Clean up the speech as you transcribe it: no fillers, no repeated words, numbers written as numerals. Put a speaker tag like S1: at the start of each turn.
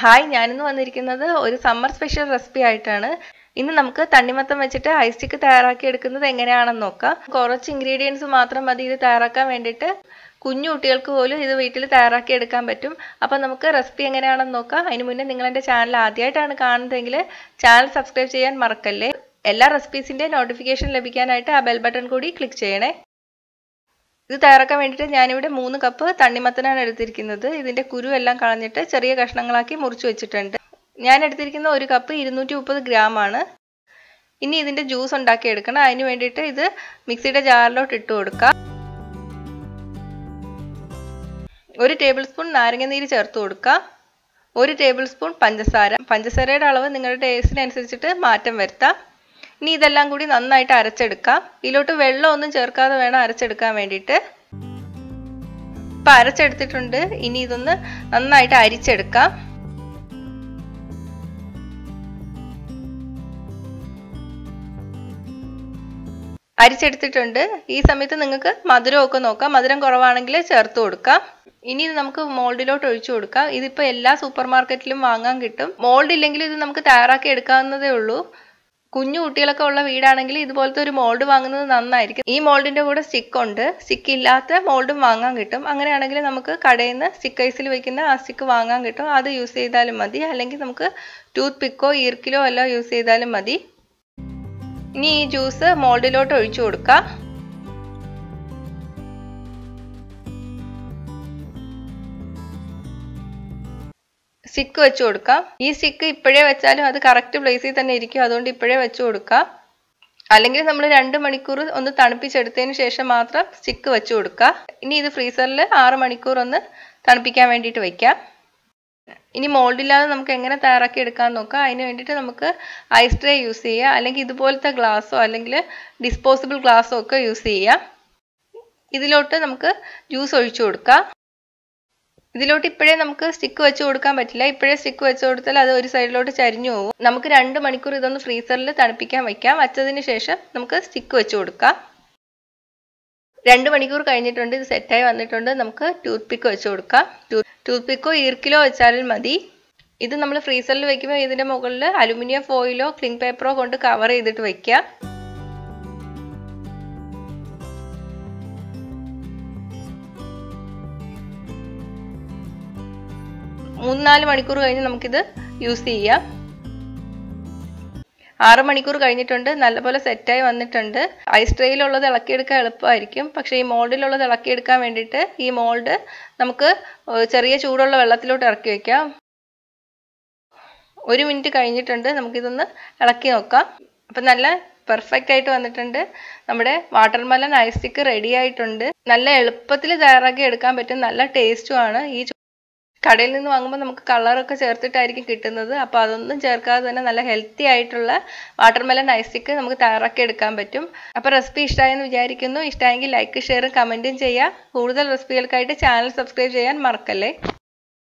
S1: Hi, ഞാനിന്ന് വന്നിരിക്കുന്നത് ഒരു സമ്മർ സ്പെഷ്യൽ റെസിപ്പി ആയിട്ടാണ്. ഇന്ന് നമുക്ക് തണ്ണിമത്തൻ വെച്ചിട്ട് ഐസ് സ്റ്റിക്ക് തയ്യാറാക്കി എടുക്കുന്നത് എങ്ങനെയാണെന്ന് നോക്കാം. കുറച്ച് ഇൻഗ്രീഡിയൻസ് മാത്രം മതി ഇത് തയ്യാറാക്കാൻ വേണ്ടിയിട്ട്. കുഞ്ഞു കുട്ടികൾക്ക് പോലും ഇത് വീട്ടിൽ തയ്യാറാക്കി എടുക്കാൻ പറ്റും. അപ്പോൾ നമുക്ക് റെസിപ്പി എങ്ങനെയാണെന്ന് നോക്കാം. അതിന് മുന്നേ നിങ്ങൾ എൻ്റെ ചാനൽ ആദ്യമായിട്ടാണ് കാണുന്നതെങ്കിൽ ചാനൽ സബ്സ്ക്രൈബ് ചെയ്യാൻ മറക്കല്ലേ. എല്ലാ റെസിപ്പീസിൻ്റെ നോട്ടിഫിക്കേഷൻ ലഭിക്കാനായിട്ട് ആ ബെൽ ബട്ടൺ കൂടി ക്ലിക്ക് ചെയ്യണേ. ഇത് തയ്യാറാക്കാൻ വേണ്ടിയിട്ട് ഞാനിവിടെ 3 കപ്പ് തണ്ണിമത്തനാണ് എടുത്തിരിക്കുന്നത്. ഇതിൻ്റെ കുരു എല്ലാം കളഞ്ഞിട്ട് ചെറിയ കഷ്ണങ്ങളാക്കി മുറിച്ച് വെച്ചിട്ടുണ്ട്. ഞാൻ എടുത്തിരിക്കുന്ന 1 കപ്പ് 230 ഗ്രാം ആണ്. ഇനി ഇതിൻ്റെ ജ്യൂസ് ഉണ്ടാക്കി എടുക്കണം. അതിന് വേണ്ടിയിട്ട് ഇത് മിക്സിയുടെ ജാറിലോട്ട് ഇട്ട് കൊടുക്കാം. 1 ടേബിൾ സ്പൂൺ നാരങ്ങനീര് ചേർത്ത് കൊടുക്കാം. 1 ടേബിൾ സ്പൂൺ പഞ്ചസാര. പഞ്ചസാരയുടെ അളവ് നിങ്ങളുടെ ടേസ്റ്റിനനുസരിച്ചിട്ട് മാറ്റം വരുത്താം. ഇനി ഇതെല്ലാം കൂടി നന്നായിട്ട് അരച്ചെടുക്കാം. ഇതിലോട്ട് വെള്ളമൊന്നും ചേർക്കാതെ വേണം അരച്ചെടുക്കാൻ വേണ്ടിയിട്ട്. ഇപ്പം അരച്ചെടുത്തിട്ടുണ്ട്. ഇനി ഇതൊന്ന് നന്നായിട്ട് അരിച്ചെടുക്കാം. അരിച്ചെടുത്തിട്ടുണ്ട്. ഈ സമയത്ത് നിങ്ങൾക്ക് മധുരമൊക്കെ നോക്കാം. മധുരം കുറവാണെങ്കിൽ ചേർത്ത് കൊടുക്കാം. ഇനി ഇത് നമുക്ക് മോൾഡിലോട്ട് ഒഴിച്ചു കൊടുക്കാം. ഇതിപ്പോൾ എല്ലാ സൂപ്പർ മാർക്കറ്റിലും വാങ്ങാൻ കിട്ടും. മോൾഡ് ഇല്ലെങ്കിൽ ഇത് നമുക്ക് തയ്യാറാക്കി എടുക്കാവുന്നതേ ഉള്ളൂ. കുഞ്ഞു കുട്ടികളൊക്കെ ഉള്ള വീടാണെങ്കിൽ ഇതുപോലത്തെ ഒരു മോൾഡ് വാങ്ങുന്നത് നന്നായിരിക്കും. ഈ മോൾഡിൻ്റെ കൂടെ സ്റ്റിക്ക് ഉണ്ട്. സ്റ്റിക്ക് ഇല്ലാത്ത മോൾഡും വാങ്ങാൻ കിട്ടും. അങ്ങനെയാണെങ്കിൽ നമുക്ക് കടയിൽ നിന്ന് സ്റ്റിക്ക് ഐസിൽ വെക്കുന്ന ആ സ്റ്റിക്ക് വാങ്ങാൻ കിട്ടും. അത് യൂസ് ചെയ്താലും മതി. അല്ലെങ്കിൽ നമുക്ക് ടൂത്ത് പിക്കോ ഈർക്കിലോ എല്ലാം യൂസ് ചെയ്താലും മതി. ഇനി ഈ ജ്യൂസ് മോൾഡിലോട്ട് ഒഴിച്ചു കൊടുക്കാം. സ്റ്റിക്ക് വെച്ച് കൊടുക്കാം. ഈ സ്റ്റിക്ക് ഇപ്പോഴേ വെച്ചാലും അത് കറക്റ്റ് പ്ലേസിൽ തന്നെ ഇരിക്കും. അതുകൊണ്ട് ഇപ്പോഴേ വെച്ച് കൊടുക്കാം. അല്ലെങ്കിൽ നമ്മൾ 2 മണിക്കൂർ ഒന്ന് തണുപ്പിച്ചെടുത്തതിന് ശേഷം മാത്രം സ്റ്റിക്ക് വെച്ച് കൊടുക്കുക. ഇനി ഇത് ഫ്രീസറിൽ 6 മണിക്കൂർ ഒന്ന് തണുപ്പിക്കാൻ വേണ്ടിയിട്ട് വയ്ക്കാം. ഇനി മോൾഡില്ലാതെ നമുക്ക് എങ്ങനെ തയ്യാറാക്കി എടുക്കാൻ നോക്കാം. അതിന് വേണ്ടിയിട്ട് നമുക്ക് ഐസ് ട്രേ യൂസ് ചെയ്യാം. അല്ലെങ്കിൽ ഇതുപോലത്തെ ഗ്ലാസ്സോ അല്ലെങ്കിൽ ഡിസ്പോസിബിൾ ഗ്ലാസ്സോ ഒക്കെ യൂസ് ചെയ്യാം. ഇതിലോട്ട് നമുക്ക് ജ്യൂസ് ഒഴിച്ചു കൊടുക്കാം. ഇതിലോട്ട് ഇപ്പോഴേ നമുക്ക് സ്റ്റിക്ക് വെച്ച് കൊടുക്കാൻ പറ്റില്ല. ഇപ്പോഴേ സ്റ്റിക്ക് വെച്ച് കൊടുത്താൽ അത് ഒരു സൈഡിലോട്ട് ചരിഞ്ഞു പോകും. നമുക്ക് 2 മണിക്കൂർ ഇതൊന്ന് ഫ്രീസറിൽ തണുപ്പിക്കാൻ വയ്ക്കാം. വച്ചതിന് ശേഷം നമുക്ക് സ്റ്റിക്ക് വെച്ച് കൊടുക്കാം. 2 മണിക്കൂർ കഴിഞ്ഞിട്ടുണ്ട്. ഇത് സെറ്റായി വന്നിട്ടുണ്ട്. നമുക്ക് ടൂത്ത് പിക്ക് വെച്ച് കൊടുക്കാം. ടൂത്ത് പിക്കോ ഈർക്കിലോ വെച്ചാലും മതി. ഇത് നമ്മൾ ഫ്രീസറിൽ വെക്കുമ്പോൾ ഇതിൻ്റെ മുകളിൽ അലുമിനിയം ഫോയിലോ ക്ലിംഗ് പേപ്പറോ കൊണ്ട് കവർ ചെയ്തിട്ട് വയ്ക്കാം. 3-4 മണിക്കൂർ കഴിഞ്ഞ് നമുക്കിത് യൂസ് ചെയ്യാം. 6 മണിക്കൂർ കഴിഞ്ഞിട്ടുണ്ട്. നല്ലപോലെ സെറ്റായി വന്നിട്ടുണ്ട്. ഐസ് ട്രേയിലുള്ളത് ഇളക്കിയെടുക്കാൻ എളുപ്പമായിരിക്കും. പക്ഷേ ഈ മോൾഡിലുള്ളത് ഇളക്കിയെടുക്കാൻ വേണ്ടിയിട്ട് ഈ മോൾഡ് നമുക്ക് ചെറിയ ചൂടുള്ള വെള്ളത്തിലോട്ട് ഇറക്കി വയ്ക്കാം. 1 മിനിറ്റ് കഴിഞ്ഞിട്ടുണ്ട്. നമുക്കിതൊന്ന് ഇളക്കി നോക്കാം. അപ്പം നല്ല പെർഫെക്റ്റ് ആയിട്ട് വന്നിട്ടുണ്ട്. നമ്മുടെ വാട്ടർമെലൺ ഐസ് സ്റ്റിക്ക് റെഡി ആയിട്ടുണ്ട്. നല്ല എളുപ്പത്തിൽ തയ്യാറാക്കി എടുക്കാൻ പറ്റും. നല്ല ടേസ്റ്റുമാണ്. ഈ കടയിൽ നിന്ന് വാങ്ങുമ്പോൾ നമുക്ക് കളറൊക്കെ ചേർത്തിട്ടായിരിക്കും കിട്ടുന്നത്. അപ്പോൾ അതൊന്നും ചേർക്കാതെ തന്നെ നല്ല ഹെൽത്തി ആയിട്ടുള്ള വാട്ടർമെലൺ ഐസ് സ്റ്റിക്ക് നമുക്ക് തയ്യാറാക്കി എടുക്കാൻ പറ്റും. അപ്പോൾ റെസിപ്പി ഇഷ്ടമായെന്ന് വിചാരിക്കുന്നു. ഇഷ്ടമായെങ്കിൽ ലൈക്ക് ഷെയറും കമൻറ്റും ചെയ്യുക. കൂടുതൽ റെസിപ്പികൾക്കായിട്ട് ചാനൽ സബ്സ്ക്രൈബ് ചെയ്യാൻ മറക്കല്ലേ.